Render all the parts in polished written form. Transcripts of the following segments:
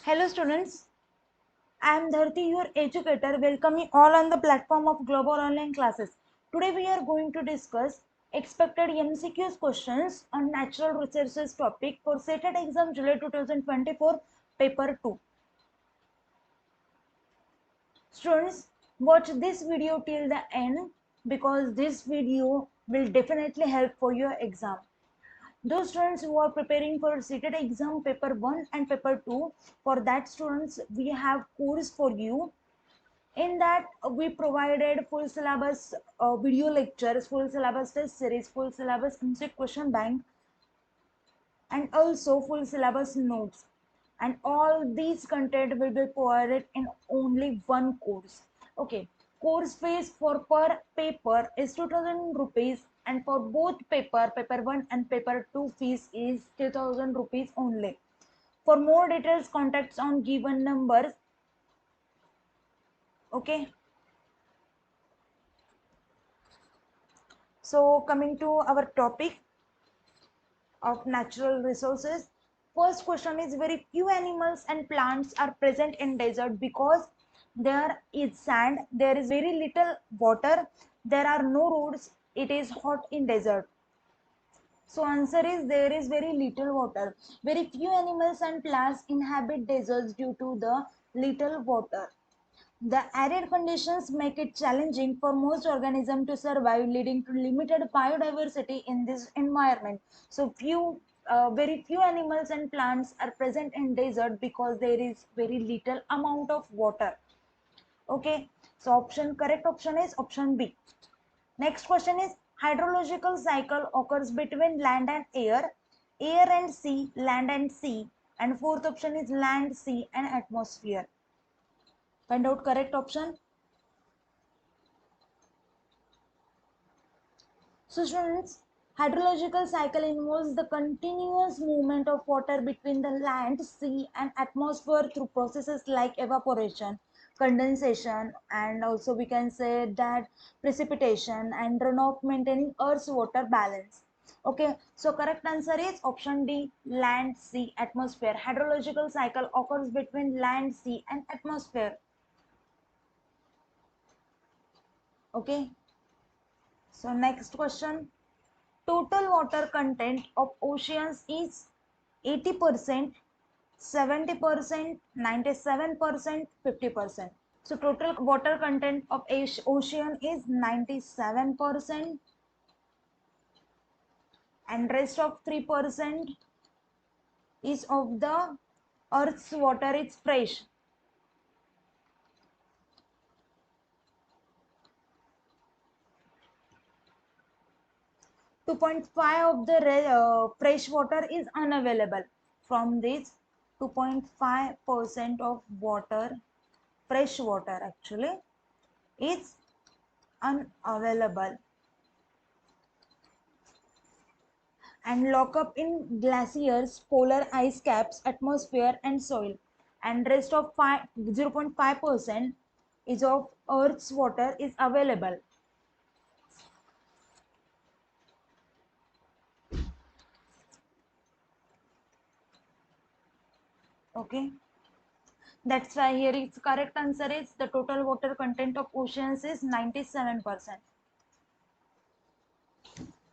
Hello students, I am Dharti, your educator, welcoming all on the platform of Global Online Classes. Today we are going to discuss expected MCQs questions on natural resources topic for CTET exam July 2024 paper 2. Students, watch this video till the end because this video will definitely help for your exam. Those students who are preparing for CTET exam paper 1 and paper 2, for that students we have course for you. In that we provided full syllabus video lectures, full syllabus test series, full syllabus MCQ question bank, and also full syllabus notes. And all these content will be provided in only one course. Okay, course fees for per paper is 2000 rupees, and for both paper 1 and paper 2 fees is 2000 rupees only. For more details, contacts on given numbers. Okay, so coming to our topic of natural resources. First question is, very few animals and plants are present in desert because there is sand, there is very little water, there are no roads, it is hot in desert. So answer is, there is very little water. Very few animals and plants inhabit deserts due to the little water. The arid conditions make it challenging for most organisms to survive, leading to limited biodiversity in this environment. So very few animals and plants are present in desert because there is very little amount of water. Okay, so correct option is option B. Next question is, hydrological cycle occurs between land and air and sea, land and sea, and fourth option is land, sea, and atmosphere. Find out correct option. So students, hydrological cycle involves the continuous movement of water between the land, sea, and atmosphere through processes like evaporation, condensation, and also we can say that precipitation and runoff, maintaining Earth's water balance. Okay, so correct answer is option D, land, sea, atmosphere. Hydrological cycle occurs between land, sea, and atmosphere. Okay, so next question. Total water content of oceans is 80%, 70%, 97%, 50%. So total water content of ocean is 97%, and rest of 3% is of the earth's water is fresh. 2.5 of the fresh water is unavailable. From this 2.5% of water, fresh water actually, is unavailable and lock up in glaciers, polar ice caps, atmosphere, and soil. And rest of 0.5% is of Earth's water is available. Okay, that's why here its correct answer is the total water content of oceans is 97%.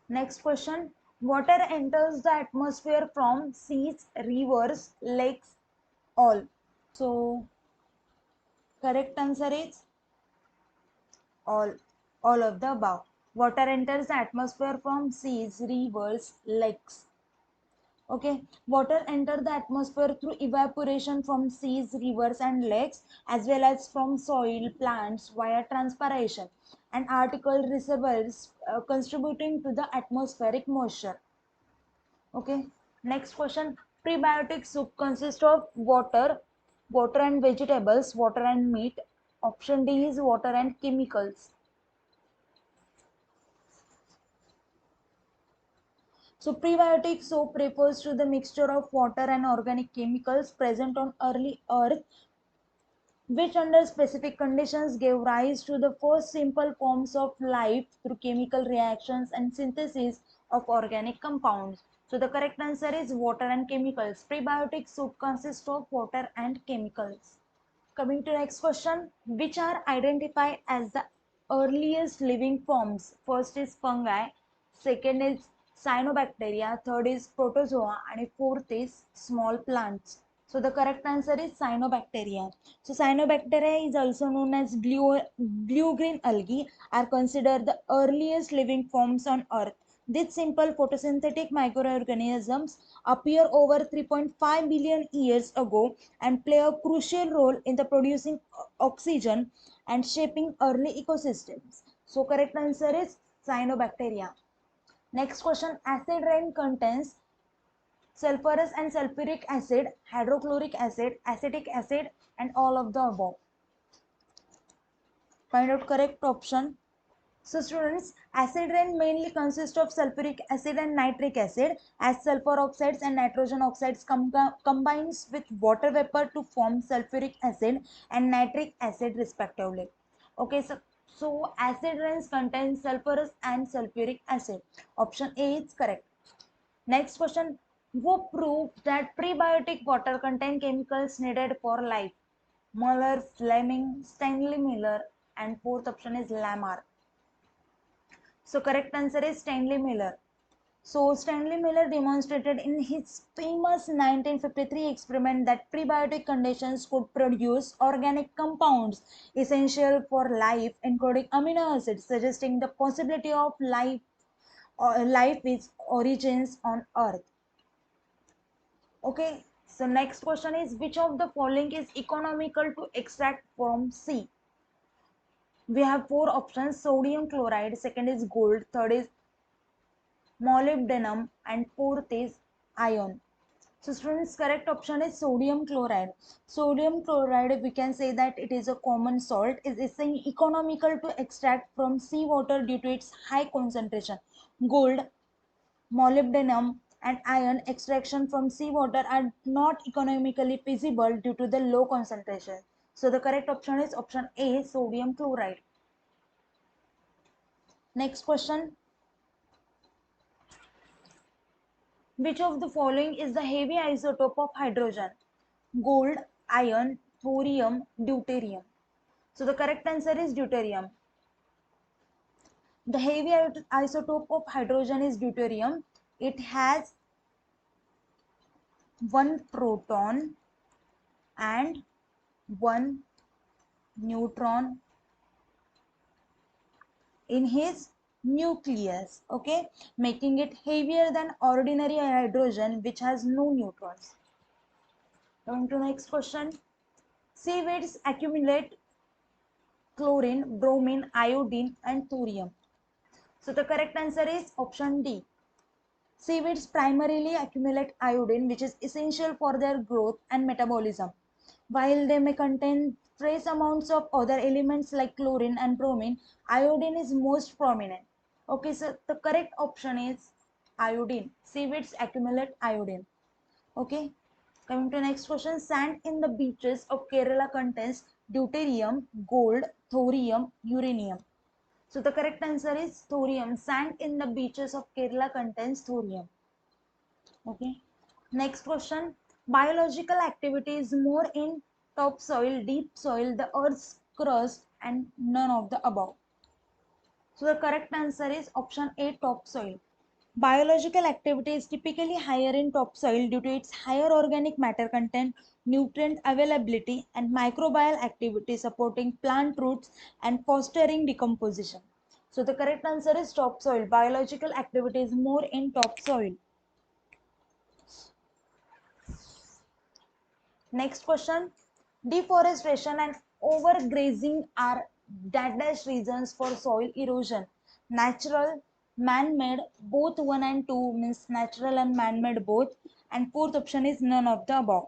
Next question. Water enters the atmosphere from seas, rivers, lakes, all. So correct answer is all of the above. Water enters the atmosphere from seas, rivers, lakes. Okay, water enter the atmosphere through evaporation from seas, rivers, and lakes, as well as from soil, plants via transpiration and article reservoirs, contributing to the atmospheric moisture. Okay, next question. Prebiotic soup consists of water and vegetables, water and meat. Option D is water and chemicals. So prebiotic soap refers to the mixture of water and organic chemicals present on early earth, which under specific conditions gave rise to the first simple forms of life through chemical reactions and synthesis of organic compounds. So the correct answer is water and chemicals. Prebiotics should consist of water and chemicals. Coming to next question, which are identified as the earliest living forms? First is fungi, second is cyanobacteria, third is protozoa, and fourth is small plants. So the correct answer is cyanobacteria. So cyanobacteria is also known as blue-green algae are considered the earliest living forms on Earth. These simple photosynthetic microorganisms appear over 3.5 billion years ago and play a crucial role in the producing oxygen and shaping early ecosystems. So correct answer is cyanobacteria. Next question, acid rain contains sulfurous and sulfuric acid, hydrochloric acid, acetic acid, and all of the above. Find out correct option. So students, acid rain mainly consists of sulfuric acid and nitric acid as sulfur oxides and nitrogen oxides combines with water vapor to form sulfuric acid and nitric acid respectively. Okay, so acid rains contain sulfurous and sulfuric acid. Option A is correct. Next question, who proved that prebiotic water contain chemicals needed for life? Muller, Fleming, Stanley Miller, and fourth option is Lamar. So correct answer is Stanley Miller. So Stanley Miller demonstrated in his famous 1953 experiment that prebiotic conditions could produce organic compounds essential for life, including amino acids, suggesting the possibility of life or life with origins on Earth. Okay, so next question is which of the following is economical to extract from sea? We have four options: sodium chloride, second is gold, third is molybdenum, and fourth is iron. So students, correct option is sodium chloride. Sodium chloride, we can say that it is a common salt, is economical to extract from seawater due to its high concentration. Gold, molybdenum, and iron extraction from seawater are not economically feasible due to the low concentration. So the correct option is option A, sodium chloride. Next question, which of the following is the heavy isotope of hydrogen? Gold, iron, thorium, deuterium. So the correct answer is deuterium. The heavy isotope of hydrogen is deuterium. It has one proton and one neutron in his nucleus, okay, making it heavier than ordinary hydrogen which has no neutrons. Going to next question, seaweeds accumulate chlorine, bromine, iodine, and thorium. So the correct answer is option D. Seaweeds primarily accumulate iodine, which is essential for their growth and metabolism. While they may contain trace amounts of other elements like chlorine and bromine, iodine is most prominent. Okay, so the correct option is iodine. Seaweeds accumulate iodine. Okay, coming to next question, sand in the beaches of Kerala contains deuterium, gold, thorium, uranium. So the correct answer is thorium. Sand in the beaches of Kerala contains thorium. Okay. Next question. Biological activity is more in topsoil, deep soil, the earth's crust, and none of the above. So the correct answer is option A, topsoil. Biological activity is typically higher in topsoil due to its higher organic matter content, nutrient availability, and microbial activity supporting plant roots and fostering decomposition. So the correct answer is topsoil. Biological activity is more in topsoil. Next question. Deforestation and overgrazing are dash reasons for soil erosion. Natural, man-made, both 1 and 2 means natural and man-made both. And fourth option is none of the above.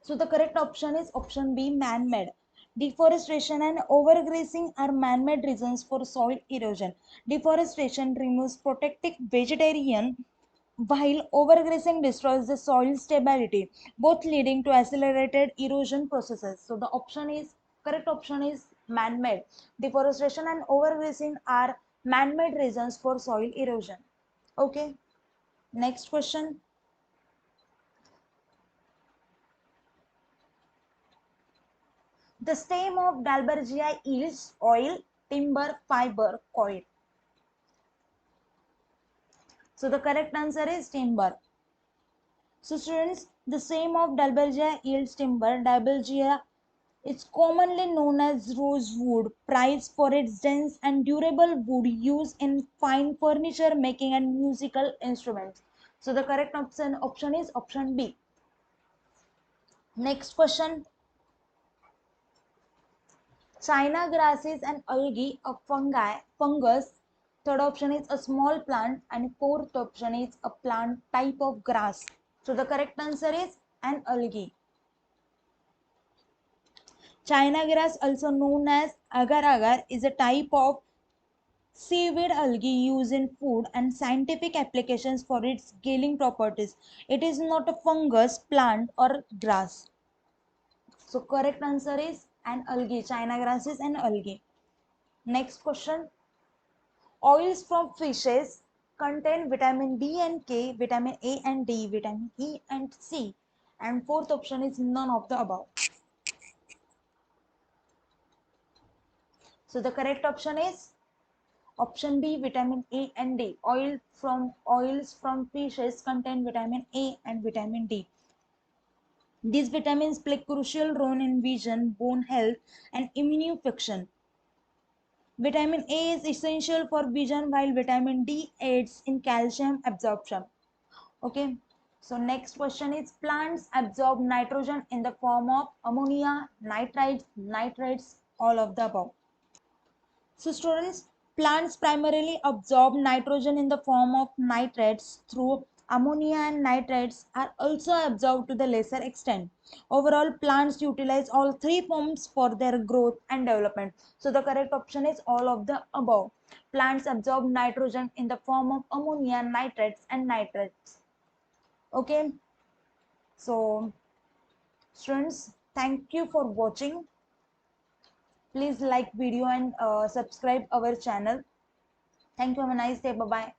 So the correct option is option B, man-made. Deforestation and overgrazing are man-made reasons for soil erosion. Deforestation removes protected vegetarian while overgrazing destroys the soil stability, both leading to accelerated erosion processes. So the correct option is man-made. Deforestation and overgrazing are man-made reasons for soil erosion. Okay. Next question. The stem of Dalbergia yields oil, timber, fiber, coir. So the correct answer is timber. So students, the stem of Dalbergia yields timber. Dalbergia is commonly known as rosewood, prized for its dense and durable wood used in fine furniture making and musical instruments. So the correct option is option B. Next question. China grass is an algae, a fungus. Third option is a small plant, and fourth option is a plant type of grass. So the correct answer is an algae. China grass, also known as agar-agar, is a type of seaweed algae used in food and scientific applications for its healing properties. It is not a fungus, plant, or grass. So correct answer is an algae. China grass is an algae. Next question. Oils from fishes contain vitamin B and K, vitamin A and D, vitamin E and C. And fourth option is none of the above. So the correct option is option B, vitamin A and D. Oils from fishes contain vitamin A and vitamin D. These vitamins play crucial role in vision, bone health, and immune function. Vitamin A is essential for vision, while vitamin D aids in calcium absorption. Okay, so next question is plants absorb nitrogen in the form of ammonia, nitrates, all of the above. So students, plants primarily absorb nitrogen in the form of nitrates through ammonia, and nitrates are also absorbed to the lesser extent. Overall, plants utilize all three forms for their growth and development. So the correct option is all of the above. Plants absorb nitrogen in the form of ammonia, nitrates and nitrates. Okay, so students, thank you for watching. Please like video and subscribe our channel. Thank you. Have a nice day. Bye bye.